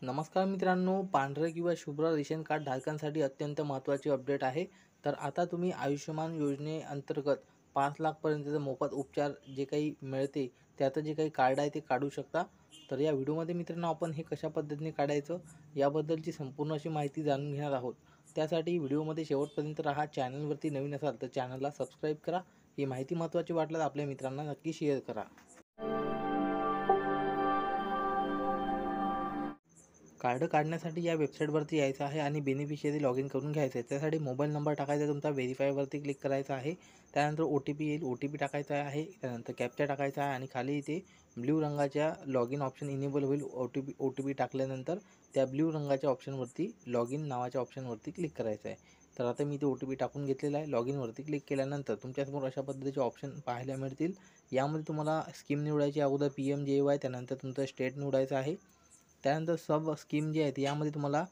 नमस्कार मित्रांनो, पांढरं किंवा शुभ्र रेशन कार्ड धारकांसाठी अत्यंत महत्त्वाची अपडेट आहे. तर आता तुम्ही आयुष्यमान योजनेअंतर्गत 5 लाखपर्यंतचं मोफत उपचार जे काही मिळते, त्याचं जे काही कार्ड आहे ते काढू शकता. तर या व्हिडिओमध्ये मित्रांनो आपण हे कशा पद्धतीने काढायचं याबद्दलची संपूर्ण अशी माहिती जाणून घेणार आहोत. त्यासाठी व्हिडिओमध्ये शेवटपर्यंत राहा. चॅनलवरती नवीन असाल तर चॅनलला सबस्क्राईब करा. ही माहिती महत्त्वाची वाटल्यास आपल्या मित्रांना नक्की शेअर करा. कार्ड काढण्यासाठी या वेबसाईटवरती यायचं आहे आणि बेनिफिशियरी लॉग इन करून घ्यायचं आहे. त्यासाठी मोबाईल नंबर टाकायचा आहे, तुमचा व्हेरीफायवरती क्लिक करायचं आहे. त्यानंतर OTP येईल, OTP टाकायचा आहे. त्यानंतर कॅप्चा टाकायचा आहे आणि खाली इथे ब्ल्यू रंगाच्या लॉग इन ऑप्शन इनेबल होईल. OTP टाकल्यानंतर त्या ब्ल्यू रंगाच्या ऑप्शनवरती लॉग इन नावाच्या ऑप्शनवरती क्लिक करायचं आहे. तर आता मी ते OTP टाकून घेतलेला आहे. लॉग इनवरती क्लिक केल्यानंतर तुमच्यासमोर अशा पद्धतीचे ऑप्शन पाहायला मिळतील. यामध्ये तुम्हाला स्कीम निवडायची, अगोदर PMJY, त्यानंतर तुमचं स्टेट निवडायचं आहे. त्यानंतर सब स्कीम जी आहेत यामध्ये तुम्हाला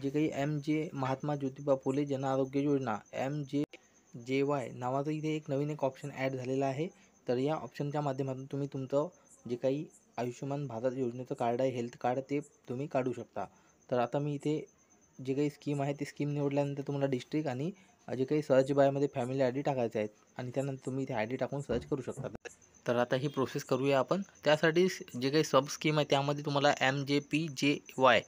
जे काही MJ महात्मा ज्योतिबा फुले जन आरोग्य योजना MJJY नावाचं इथे एक नवीन ऑप्शन ॲड झालेला आहे. तर या ऑप्शनच्या माध्यमातून तुम्ही तुमचं जे काही आयुष्यमान भारत योजनेचं कार्ड आहे, हेल्थ कार्ड, ते तुम्ही काढू शकता. तर आता मी इथे जे काही स्कीम आहे ती स्कीम निवडल्यानंतर तुम्हाला डिस्ट्रिक्ट आणि जे काही सर्च बायमध्ये फॅमिली ID टाकायचे आहेत आणि त्यानंतर तुम्ही इथे ID टाकून सर्च करू शकता. तर आता ही प्रोसेस करूया आपण. त्यासाठी जे काही सब स्कीम आहे त्यामध्ये तुम्हाला MJPJY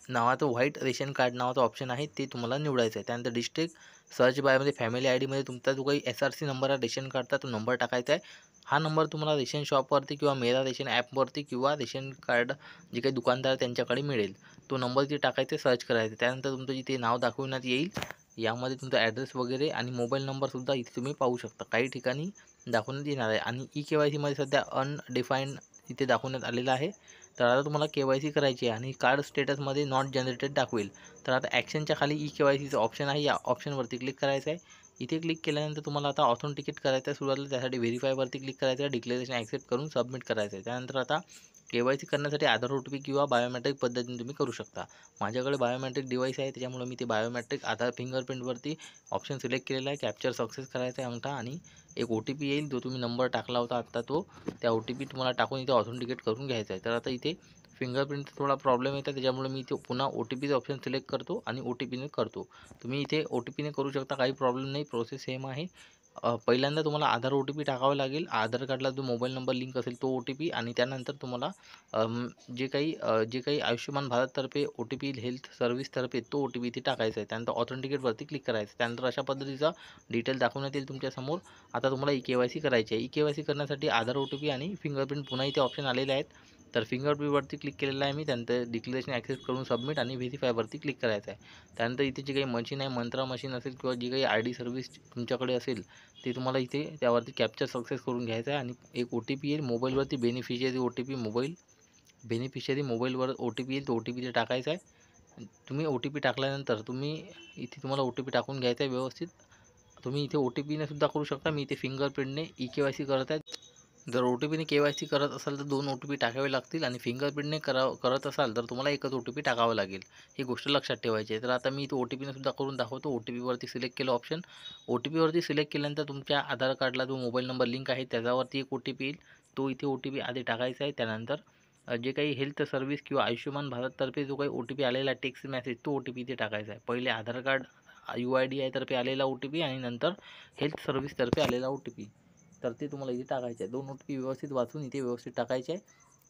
नावाचं व्हाईट रेशन कार्ड नावाचं ऑप्शन आहे, ते तुम्हाला निवडायचं आहे. त्यानंतर डिस्ट्रिक्ट सर्च बायमध्ये फॅमिली IDमध्ये तुमचा जो काही SRC नंबर आहे रेशन कार्डचा, तो नंबर टाकायचा आहे. हा नंबर तुम्हाला रेशन शॉपवरती किंवा मेरा रेशन ॲपवरती किंवा रेशन कार्ड जे काही दुकानदार आहे त्यांच्याकडे मिळेल. तो नंबर तिथे टाकायचा, सर्च करायचं. त्यानंतर तुमचं जिथे नाव दाखवण्यात येईल यामध्ये तुमचा ॲड्रेस वगैरे आणि मोबाईल नंबरसुद्धा इथे तुम्ही पाहू शकता. काही ठिकाणी दाखवण्यात येणार आहे आणि KYCमध्ये सध्या अनडिफाईंड इथे दाखवण्यात आलेलं आहे. तर आता तुम्हाला KYC करायची आहे आणि कार्ड स्टेटसमध्ये नॉट जनरेटेड दाखवेल. तर आता ॲक्शनच्या खाली KYCचं ऑप्शन आहे, या ऑप्शनवरती क्लिक करायचं आहे. इथे क्लिक केल्यानंतर तुम्हाला आता ऑथेंटिकेट करायचं आहे. सुरुवातीला त्यासाठी व्हेरीफायवरती क्लिक करायचं आहे, डिक्लेरेशन ॲक्सेप्ट करून सबमिट करायचं आहे. त्यानंतर आता KYC करण्यासाठी आधार OTP किंवा बायोमेट्रिक पद्धतीने तुम्ही करू शकता. माझ्याकडे बायोमेट्रिक डिव्हाइस आहे, त्याच्यामुळे मी ते बायोमेट्रिक आधार फिंगरप्रिंटवरती ऑप्शन सिलेक्ट केलेला आहे. कॅप्चर सक्सेस करायचा आहे अंगठा आणि एक OTP येईल, जो तुम्ही नंबर टाकला होता आत्ता तो. त्या OTP तुम्हाला टाकून इथे ऑथेंटिकेट करून घ्यायचा आहे. तर आता इथे फिंगरप्रिंटचा थोडा प्रॉब्लेम येतो, त्याच्यामुळे मी इथे पुन्हा OTPचं ऑप्शन सिलेक्ट करतो आणि OTPने करतो. तुम्ही इथे OTPने करू शकता, काही प्रॉब्लेम नाही, प्रोसेस सेम आहे. पहिल्यांदा तुम्हाला आधार OTP टाकावा लागेल. आधार कार्डला जो मोबाईल नंबर लिंक असेल तो OTP आणि त्यानंतर तुम्हाला जे काही आयुष्यमान भारततर्फे OTP येईल हेल्थ सर्व्हिसतर्फे, तो OTP इथे टाकायचा आहे. त्यानंतर ऑथेंटिकेटवरती क्लिक करायचं. त्यानंतर अशा पद्धतीचा डिटेल दाखवण्यात येईल तुमच्यासमोर. आता तुम्हाला KYC करायची आहे. KYC करण्यासाठी आधार OTP आणि फिंगरप्रिंट पुन्हा इथे ऑप्शन आलेले आहेत. तर फिंगरप्रिंटवरती क्लिक केलेलं आहे मी. त्यानंतर डिक्लेरेशन ॲक्सेप्ट करून सबमिट आणि व्हेरीफायवरती क्लिक करायचं आहे. त्यानंतर इथे जे काही मशीन आहे, मंत्रा मशीन असेल किंवा जी काही ID सर्व्हिस तुमच्याकडे असेल ते तुम्हाला इथे त्यावरती कॅप्चर सक्सेस करून घ्यायचं आहे आणि एक OTP येईल मोबाईलवरती, बेनिफिशियरी मोबाईलवर OTP येईल, तो OTP इथे टाकायचा आहे. तुम्ही OTP टाकल्यानंतर तुम्हाला OTP टाकून घ्यायचा आहे व्यवस्थित. तुम्ही इथे OTPने सुद्धा करू शकता. मी इथे फिंगरप्रिंटने KYC करत आहे. जर OTPने KYC करत असाल तर 2 OTP टाकावे लागतील आणि फिंगरप्रिंटने करत असाल तर तुम्हाला एकच OTP टाकावा लागेल. ही गोष्ट लक्षात ठेवायची आहे. तर आता मी इथे OTPने सुद्धा करून दाखवतो. OTPवरती सिलेक्ट केलं ऑप्शन. OTPवरती सिलेक्ट केल्यानंतर तुमच्या आधार कार्डला जो मोबाईल नंबर लिंक आहे त्याच्यावरती एक OTP येईल. तो इथे OTP आधी टाकायचा आहे. त्यानंतर जे काही हेल्थ सर्व्हिस किंवा आयुष्यमान भारततर्फे जो काही OTP आलेला आहे, टेक्स्ट मेसेज, तो OTP इथे टाकायचा आहे. पहिले आधार कार्ड UIDAI तर्फे आलेला OTP आणि नंतर हेल्थ सर्व्हिसतर्फे आलेला OTP. तर ते तुम्हाला इथे टाकायचे आहे. 2 OTP व्यवस्थित वाचून इथे व्यवस्थित टाकायचे आहे.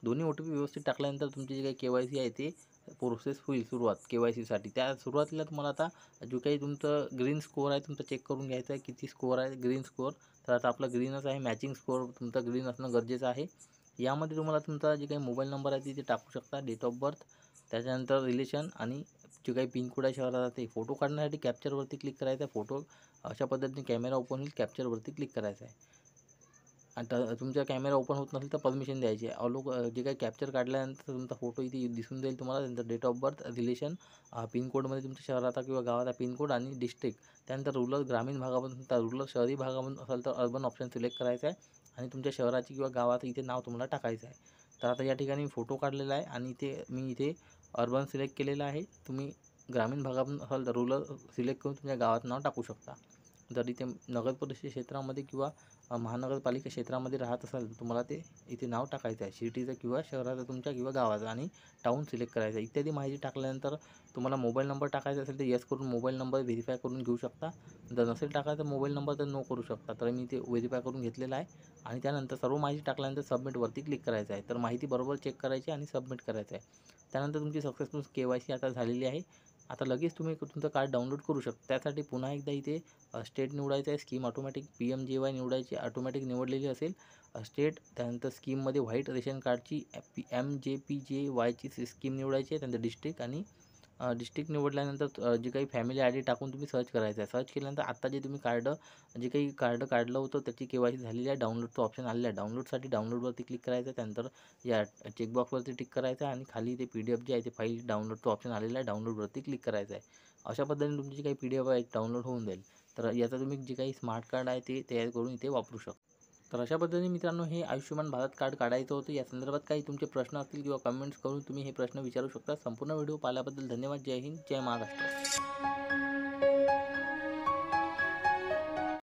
दोन्ही OTP व्यवस्थित टाकल्यानंतर तुमची जी काही KYC आहे ते प्रोसेस होईल सुरुवात KYCसाठी. त्या सुरुवातीला तुम्हाला आता जो काही तुमचं ग्रीन स्कोअर आहे तुमचा चेक करून घ्यायचा आहे, किती स्कोअर आहे ग्रीन स्कोअर. तर आता आपला ग्रीनच आहे, मॅचिंग स्कोअर तुमचा ग्रीन असणं गरजेचं आहे. यामध्ये तुम्हाला तुमचा जे काही मोबाईल नंबर आहे तिथे टाकू शकता, डेट ऑफ बर्थ, त्याच्यानंतर रिलेशन आणि जे काही पिनकोड आहे शहराचा ते. फोटो काढण्यासाठी कॅप्चरवरती क्लिक करायचा आहे. फोटो अशा पद्धतीने कॅमेरा ओपन होईल, कॅप्चरवरती क्लिक करायचं आहे. आणि तुमचा कॅमेरा ओपन होत नसेल तर परमिशन द्यायची आहे. जे काही कॅप्चर काढल्यानंतर तुमचा फोटो इथे दिसून जाईल तुम्हाला. त्यानंतर डेट ऑफ बर्थ, रिलेशन, पिनकोडमध्ये तुमच्या शहराचा किंवा गावाचा पिनकोड आणि डिस्ट्रिक्ट. त्यानंतर रुरल ग्रामीण भागामधून, रुरल शहरी भागामधून असेल तर अर्बन ऑप्शन सिलेक्ट करायचा आहे आणि तुमच्या शहराची किंवा गावाचं इथे नाव तुम्हाला टाकायचं आहे. तर आता या ठिकाणी फोटो काढलेला आहे आणि मी इथे अर्बन सिलेक्ट केलेलं आहे. तुम्ही ग्रामीण भागातून असाल तर रुरल सिलेक्ट करून तुमच्या गावाचं नाव टाकू शकता. जर इथे नगर परिषद क्षेत्रामध्ये किंवा महानगरपालिका क्षेत्रामध्ये राहत असाल तर तुम्हाला ते इथे नाव टाकायचं आहे, सिटीचं किंवा शहराचं तुमच्या किंवा गावाचं, आणि टाऊन सिलेक्ट करायचं आहे. इत्यादी माहिती टाकल्यानंतर तुम्हाला मोबाईल नंबर टाकायचा असेल तर येस करून मोबाईल नंबर व्हेरीफाय करून घेऊ शकता. जर नसेल टाकायचा मोबाईल नंबर तर नो करू शकता. तर मी ते व्हेरीफाय करून घेतलेलं आहे आणि त्यानंतर सर्व माहिती टाकल्यानंतर सबमिटवरती क्लिक करायचं आहे. तर माहिती बरोबर चेक करायची आणि सबमिट करायचं आहे. त्यानंतर तुमची सक्सेसफुल KYC आता झालेली आहे. आता लगेच तुम्ही तुमचं कार्ड डाउनलोड करू शकता. त्यासाठी पुन्हा एकदा इथे स्टेट निवडायचं आहे. स्कीम ऑटोमॅटिक PMJY निवडायची, ऑटोमॅटिक निवडलेली असेल स्टेट. त्यानंतर स्कीममध्ये व्हाईट रेशन कार्डची MJPJYची स्कीम निवडायची आहे. त्यानंतर डिस्ट्रिक्ट आणि डिस्ट्रिक्ट निवडल्यानंतर जे काही फॅमिली ID टाकून तुम्ही सर्च करायचं आहे. सर्च केल्यानंतर आता जे तुम्ही जे काही कार्ड काढलं होतं त्याची KYC झालेली आहे. डाउनलोडचं ऑप्शन आलेलं आहे. डाउनलोडसाठी डाउनलोडवरती क्लिक करायचं आहे. त्यानंतर या चेकबॉक्सवरती टिक करायचं आहे आणि खाली ते PDF जे आहे ते फाईल डाउनलोडचं ऑप्शन आलेलं आहे. डाउनलोडवरती क्लिक करायचं आहे. अशा पद्धतीने तुमची जी काही PDF आहे डाउनलोड होऊन जाईल. तर याचा तुम्ही जे काही स्मार्ट कार्ड आहे ते तयार करून इथे वापरू शकता. तर अशा पद्धतीने मित्रांनो हे आयुष्यमान भारत कार्ड काढायचं होतं. या संदर्भात काही तुमचे प्रश्न असतील किंवा कमेंट्स करून तुम्ही हे प्रश्न विचारू शकता. संपूर्ण व्हिडिओ पाहिल्याबद्दल धन्यवाद. जय हिंद, जय महाराष्ट्र.